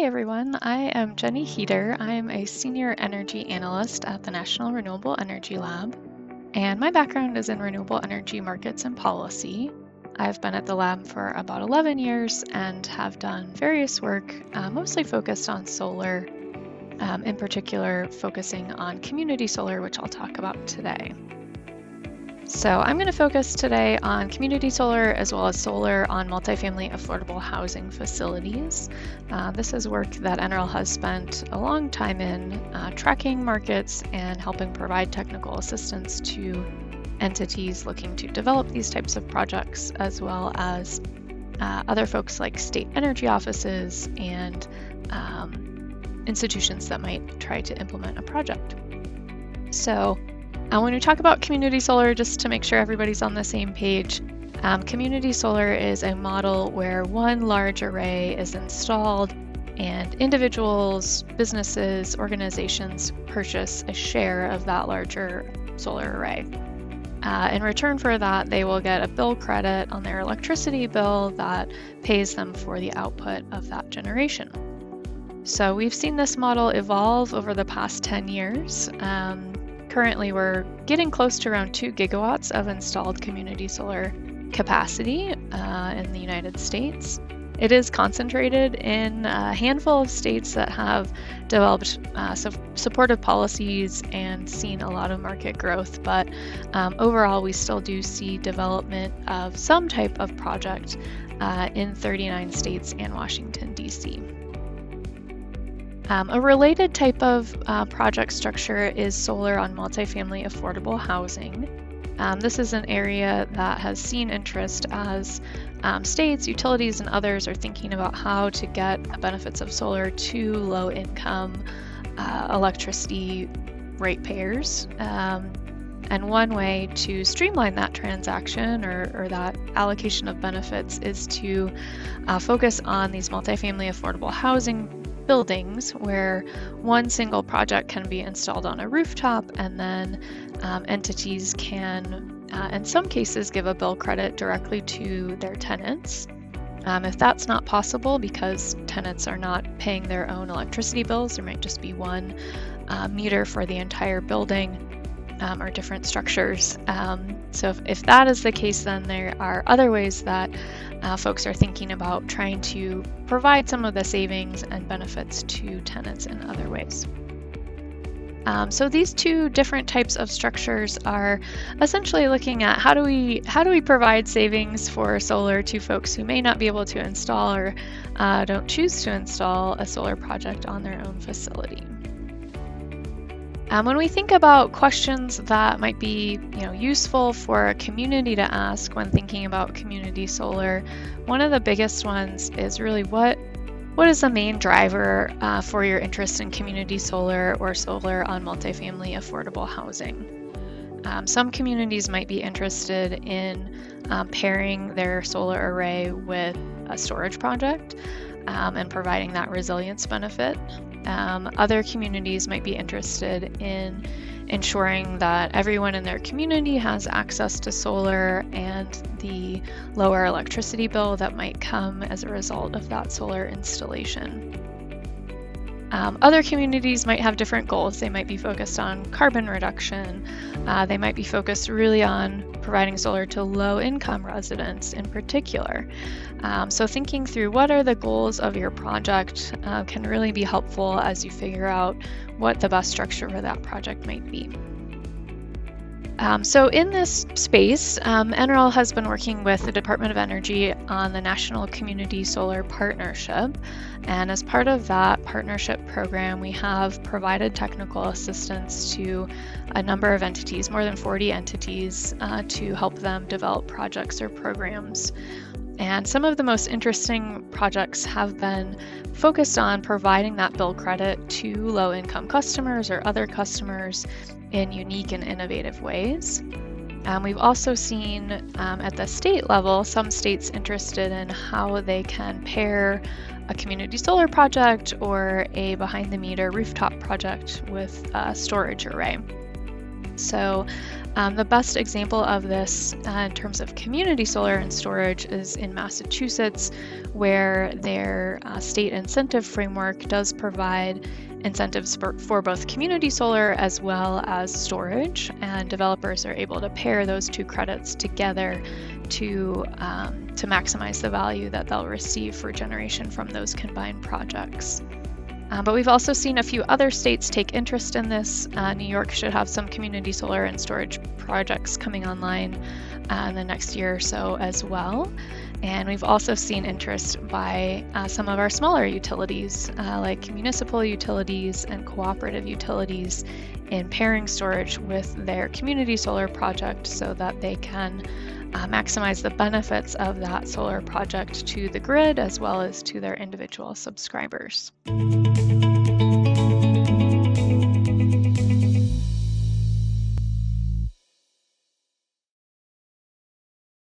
everyone, I am Jenny Heeter. I am a senior energy analyst at the National Renewable Energy Lab, and my background is in renewable energy markets and policy. I've been at the lab for about 11 years and have done various work, mostly focused on solar, in particular focusing on community solar, which I'll talk about today. So I'm going to focus today on community solar as well as solar on multifamily affordable housing facilities. This is work that NREL has spent a long time in tracking markets and helping provide technical assistance to entities looking to develop these types of projects, as well as other folks like state energy offices and institutions that might try to implement a project. So when we talk about community solar, just to make sure everybody's on the same page, community solar is a model where one large array is installed and individuals, businesses, organizations purchase a share of that larger solar array. In return for that, they will get a bill credit on their electricity bill that pays them for the output of that generation. So we've seen this model evolve over the past 10 years. Currently, we're getting close to around 2 gigawatts of installed community solar capacity in the United States. It is concentrated in a handful of states that have developed supportive policies and seen a lot of market growth, but overall we still do see development of some type of project in 39 states and Washington, D.C. A related type of project structure is solar on multifamily affordable housing. This is an area that has seen interest as states, utilities, and others are thinking about how to get the benefits of solar to low-income electricity ratepayers. And one way to streamline that transaction or that allocation of benefits is to focus on these multifamily affordable housing buildings where one single project can be installed on a rooftop, and then entities can, in some cases, give a bill credit directly to their tenants. If that's not possible because tenants are not paying their own electricity bills, there might just be one meter for the entire building or different structures. So if that is the case, then there are other ways that folks are thinking about trying to provide some of the savings and benefits to tenants in other ways. So these two different types of structures are essentially looking at how do we provide savings for solar to folks who may not be able to install or don't choose to install a solar project on their own facility. When we think about questions that might be useful for a community to ask when thinking about community solar, one of the biggest ones is really what is the main driver for your interest in community solar or solar on multifamily affordable housing? Some communities might be interested in pairing their solar array with a storage project and providing that resilience benefit. Other communities might be interested in ensuring that everyone in their community has access to solar and the lower electricity bill that might come as a result of that solar installation. Other communities might have different goals. They might be focused on carbon reduction. They might be focused really on providing solar to low-income residents in particular. So thinking through what are the goals of your project can really be helpful as you figure out what the best structure for that project might be. So in this space, NREL has been working with the Department of Energy on the National Community Solar Partnership. And as part of that partnership program, we have provided technical assistance to a number of entities, more than 40 entities, to help them develop projects or programs. And some of the most interesting projects have been focused on providing that bill credit to low-income customers or other customers in unique and innovative ways. We've also seen at the state level some states interested in how they can pair a community solar project or a behind-the-meter rooftop project with a storage array. So the best example of this in terms of community solar and storage is in Massachusetts, where their state incentive framework does provide incentives for both community solar as well as storage, and developers are able to pair those two credits together to maximize the value that they'll receive for generation from those combined projects. But we've also seen a few other states take interest in this. New York should have some community solar and storage projects coming online in the next year or so as well. And we've also seen interest by some of our smaller utilities, like municipal utilities and cooperative utilities, in pairing storage with their community solar project so that they can maximize the benefits of that solar project to the grid as well as to their individual subscribers.